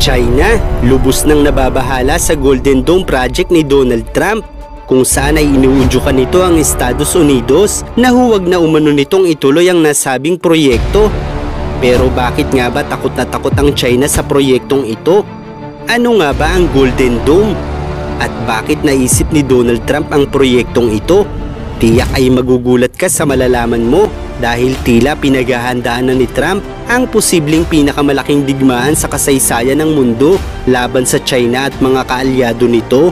China, lubos nang nababahala sa Golden Dome project ni Donald Trump, kung saan ay iniudyukan nito ang Estados Unidos na huwag na umano nitong ituloy ang nasabing proyekto. Pero bakit nga ba takot na takot ang China sa proyektong ito? Ano nga ba ang Golden Dome? At bakit naisip ni Donald Trump ang proyektong ito? Tiyak ay magugulat ka sa malalaman mo dahil tila pinaghahandaan na ni Trump ang posibleng pinakamalaking digmaan sa kasaysayan ng mundo laban sa China at mga kaalyado nito.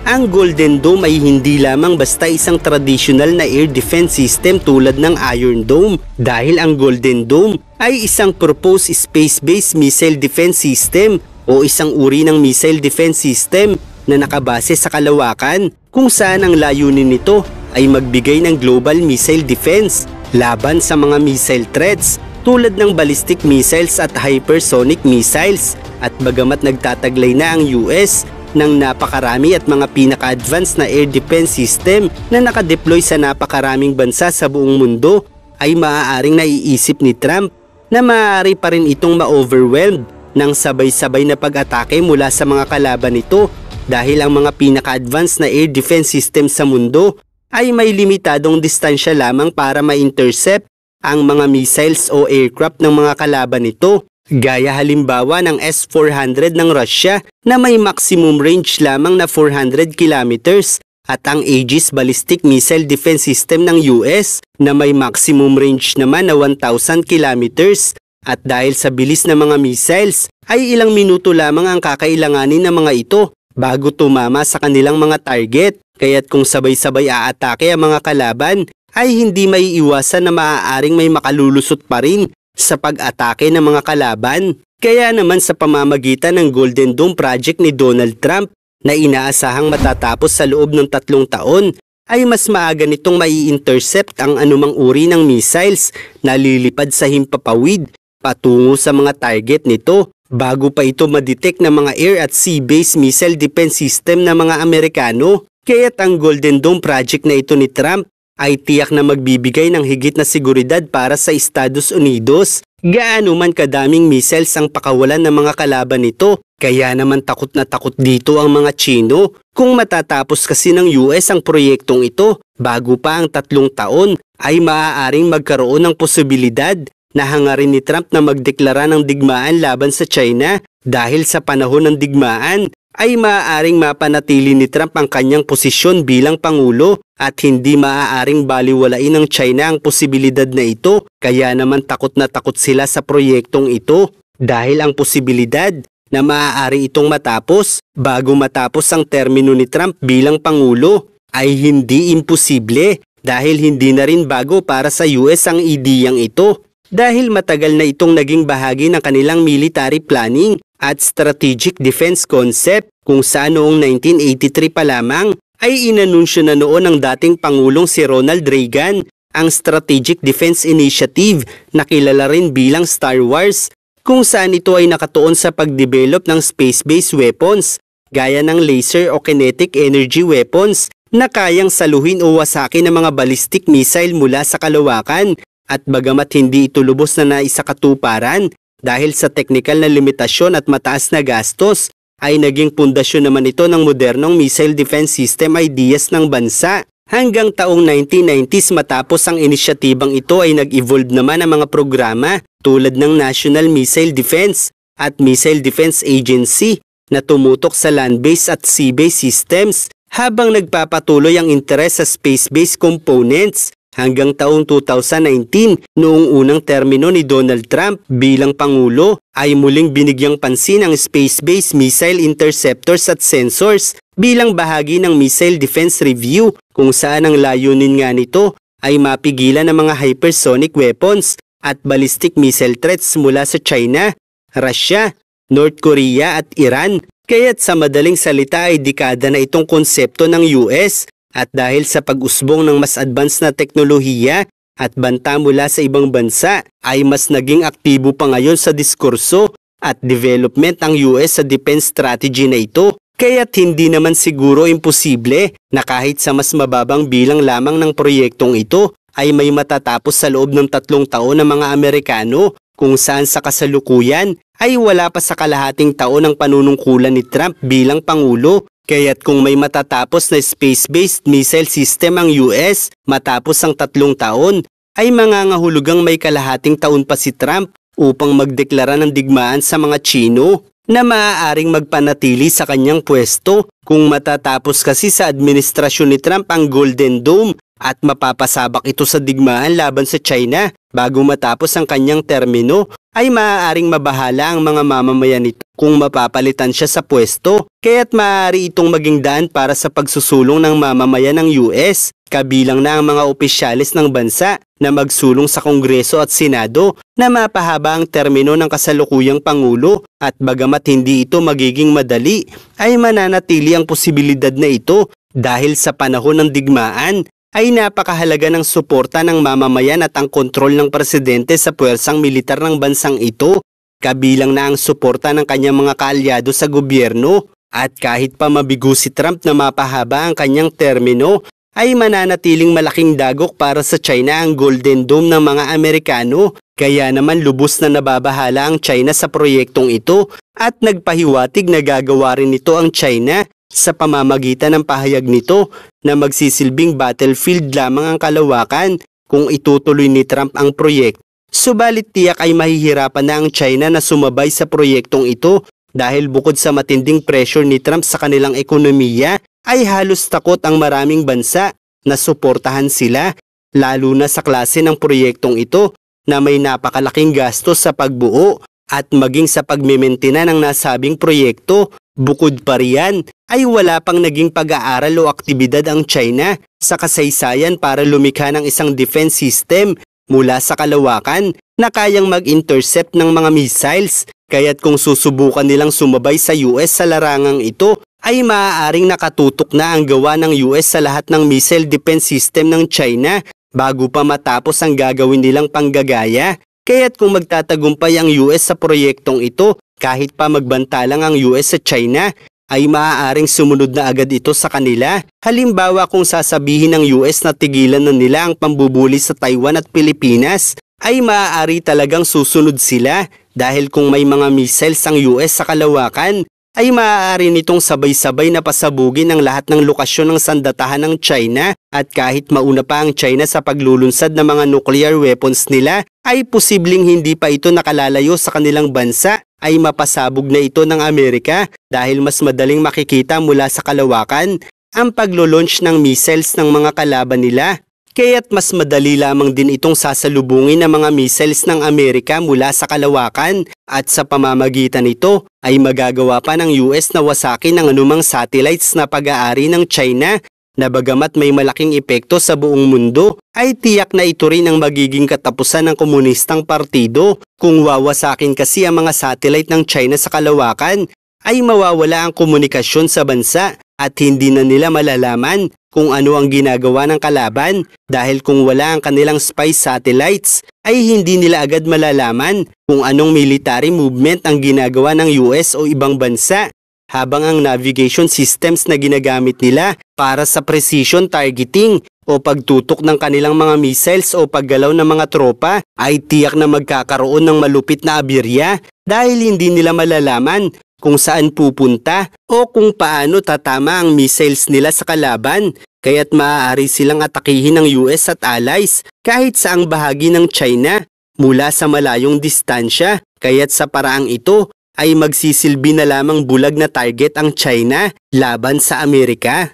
Ang Golden Dome ay hindi lamang basta isang traditional na air defense system tulad ng Iron Dome, dahil ang Golden Dome ay isang proposed space-based missile defense system o isang uri ng missile defense system na nakabase sa kalawakan, kung saan ang layunin nito ay magbigay ng global missile defense laban sa mga missile threats tulad ng ballistic missiles at hypersonic missiles. At bagamat nagtataglay na ang US ng napakarami at mga pinaka-advanced na air defense system na nakadeploy sa napakaraming bansa sa buong mundo, ay maaaring naiisip ni Trump na maaari pa rin itong ma-overwhelmed ng sabay-sabay na pag-atake mula sa mga kalaban nito, dahil ang mga pinaka-advanced na air defense system sa mundo ay may limitadong distansya lamang para ma-intercept ang mga missiles o aircraft ng mga kalaban nito. Gaya halimbawa ng S-400 ng Russia na may maximum range lamang na 400 kilometers at ang Aegis Ballistic Missile Defense System ng US na may maximum range naman na 1,000 kilometers. At dahil sa bilis ng mga missiles ay ilang minuto lamang ang kakailanganin ng mga ito bago tumama sa kanilang mga target. Kaya't kung sabay-sabay aatake ang mga kalaban ay hindi maiiwasan na maaaring may makalulusot pa rin sa pag-atake ng mga kalaban. Kaya naman sa pamamagitan ng Golden Dome project ni Donald Trump na inaasahang matatapos sa loob ng 3 taon, ay mas maaga nitong mai-intercept ang anumang uri ng missiles na lilipad sa himpapawid patungo sa mga target nito bago pa ito madetect ng mga air at sea-based missile defense system ng mga Amerikano. Kaya't ang Golden Dome project na ito ni Trump ay tiyak na magbibigay ng higit na seguridad para sa Estados Unidos. Gaano man kadaming missiles ang pakawalan ng mga kalaban nito, kaya naman takot na takot dito ang mga Chino. Kung matatapos kasi ng US ang proyektong ito bago pa ang 3 taon, ay maaaring magkaroon ng posibilidad na hangarin ni Trump na magdeklara ng digmaan laban sa China. Dahil sa panahon ng digmaan ay maaaring mapanatili ni Trump ang kanyang posisyon bilang Pangulo at hindi maaaring baliwalain ng China ang posibilidad na ito. Kaya naman takot na takot sila sa proyektong ito dahil ang posibilidad na maaari itong matapos bago matapos ang termino ni Trump bilang Pangulo ay hindi imposible, dahil hindi na rin bago para sa US ang ideyang ito, dahil matagal na itong naging bahagi ng kanilang military planning at strategic defense concept, kung saan noong 1983 pa lamang ay inanunsyo na noon ng dating Pangulong si Ronald Reagan ang Strategic Defense Initiative na kilala rin bilang Star Wars, kung saan ito ay nakatuon sa pagdevelop ng space-based weapons gaya ng laser o kinetic energy weapons na kayang saluhin o wasakin ng mga ballistic missile mula sa kalawakan. At bagamat hindi ito lubos na naisakatuparan dahil sa teknikal na limitasyon at mataas na gastos, ay naging pundasyon naman ito ng modernong missile defense system ideas ng bansa. Hanggang taong 1990s matapos ang inisyatibang ito ay nag-evolve naman ang mga programa tulad ng National Missile Defense at Missile Defense Agency na tumutok sa land-based at sea-based systems, habang nagpapatuloy ang interes sa space-based components. Hanggang taong 2019, noong unang termino ni Donald Trump bilang Pangulo, ay muling binigyang pansin ang space-based missile interceptors at sensors bilang bahagi ng Missile Defense Review, kung saan ang layunin nga nito ay mapigilan ang mga hypersonic weapons at ballistic missile threats mula sa China, Russia, North Korea at Iran. Kaya't sa madaling salita ay dekada na itong konsepto ng US. At dahil sa pag-usbong ng mas advanced na teknolohiya at banta mula sa ibang bansa, ay mas naging aktibo pa ngayon sa diskurso at development ang US sa defense strategy na ito. Kaya't hindi naman siguro imposible na kahit sa mas mababang bilang lamang ng proyektong ito ay may matatapos sa loob ng 3 taon ng mga Amerikano, kung saan sa kasalukuyan ay wala pa sa kalahating taon ng panunungkulan ni Trump bilang Pangulo. Kaya't kung may matatapos na space-based missile system ang US matapos ang 3 taon, ay mangangahulugang may kalahating taon pa si Trump upang magdeklara ng digmaan sa mga Tsino na maaaring magpanatili sa kanyang pwesto. Kung matatapos kasi sa administrasyon ni Trump ang Golden Dome at mapapasabak ito sa digmaan laban sa China bago matapos ang kanyang termino, ay maaaring mabahala ang mga mamamayan nito kung mapapalitan siya sa pwesto. Kaya't maaari itong maging daan para sa pagsusulong ng mamamayan ng US, kabilang na ang mga opisyalis ng bansa na magsulong sa Kongreso at Senado na mapahaba ang termino ng kasalukuyang Pangulo. At bagamat hindi ito magiging madali, ay mananatili ang posibilidad na ito dahil sa panahon ng digmaan ay napakahalaga ng suporta ng mamamayan at ang kontrol ng presidente sa puwersang militar ng bansang ito, kabilang na ang suporta ng kanyang mga kaalyado sa gobyerno. At kahit pa mabigo si Trump na mapahaba ang kanyang termino, ay mananatiling malaking dagok para sa China ang Golden Dome ng mga Amerikano. Kaya naman lubos na nababahala ang China sa proyektong ito at nagpahiwatig na gagawa rin nito ang China sa pamamagitan ng pahayag nito na magsisilbing battlefield lamang ang kalawakan kung itutuloy ni Trump ang proyekto. Subalit tiyak ay mahihirapan na ang China na sumabay sa proyektong ito dahil bukod sa matinding pressure ni Trump sa kanilang ekonomiya, ay halos takot ang maraming bansa na suportahan sila, lalo na sa klase ng proyektong ito na may napakalaking gastos sa pagbuo at maging sa pagmementena ng nasabing proyekto. Bukod pa riyan, ay wala pang naging pag-aaral o aktibidad ang China sa kasaysayan para lumikha ng isang defense system mula sa kalawakan na kayang mag-intercept ng mga missiles. Kaya't kung susubukan nilang sumabay sa US sa larangang ito, ay maaaring nakatutok na ang gawa ng US sa lahat ng missile defense system ng China bago pa matapos ang gagawin nilang panggagaya. Kaya't kung magtatagumpay ang US sa proyektong ito, kahit pa magbanta lang ang US sa China, ay maaaring sumunod na agad ito sa kanila. Halimbawa kung sasabihin ng US na tigilan na nila ang pambubuli sa Taiwan at Pilipinas, ay maaari talagang susunod sila dahil kung may mga missiles ang US sa kalawakan, ay maaari nitong sabay-sabay na pasabugin ang lahat ng lokasyon ng sandatahan ng China. At kahit mauna pa ang China sa paglulunsad ng mga nuclear weapons nila, ay posibleng hindi pa ito nakalalayo sa kanilang bansa, ay mapasabog na ito ng Amerika dahil mas madaling makikita mula sa kalawakan ang paglo-launch ng missiles ng mga kalaban nila. Kaya't mas madali lamang din itong sasalubungin ng mga missiles ng Amerika mula sa kalawakan at sa pamamagitan nito ay magagawa pa ng US na wasakin ang anumang satellites na pag-aari ng China na bagamat may malaking epekto sa buong mundo ay tiyak na ito rin ang magiging katapusan ng komunistang partido. Kung wawasakin kasi ang mga satellite ng China sa kalawakan ay mawawala ang komunikasyon sa bansa at hindi na nila malalaman kung ano ang ginagawa ng kalaban dahil kung wala ang kanilang spy satellites ay hindi nila agad malalaman kung anong military movement ang ginagawa ng US o ibang bansa, habang ang navigation systems na ginagamit nila para sa precision targeting o pagtutok ng kanilang mga missiles o paggalaw ng mga tropa ay tiyak na magkakaroon ng malupit na aberya dahil hindi nila malalaman kung saan pupunta o kung paano tatama ang missiles nila sa kalaban. Kaya't maaari silang atakihin ng US at allies kahit saang bahagi ng China mula sa malayong distansya. Kaya't sa paraang ito ay magsisilbi na lamang bulag na target ang China laban sa Amerika.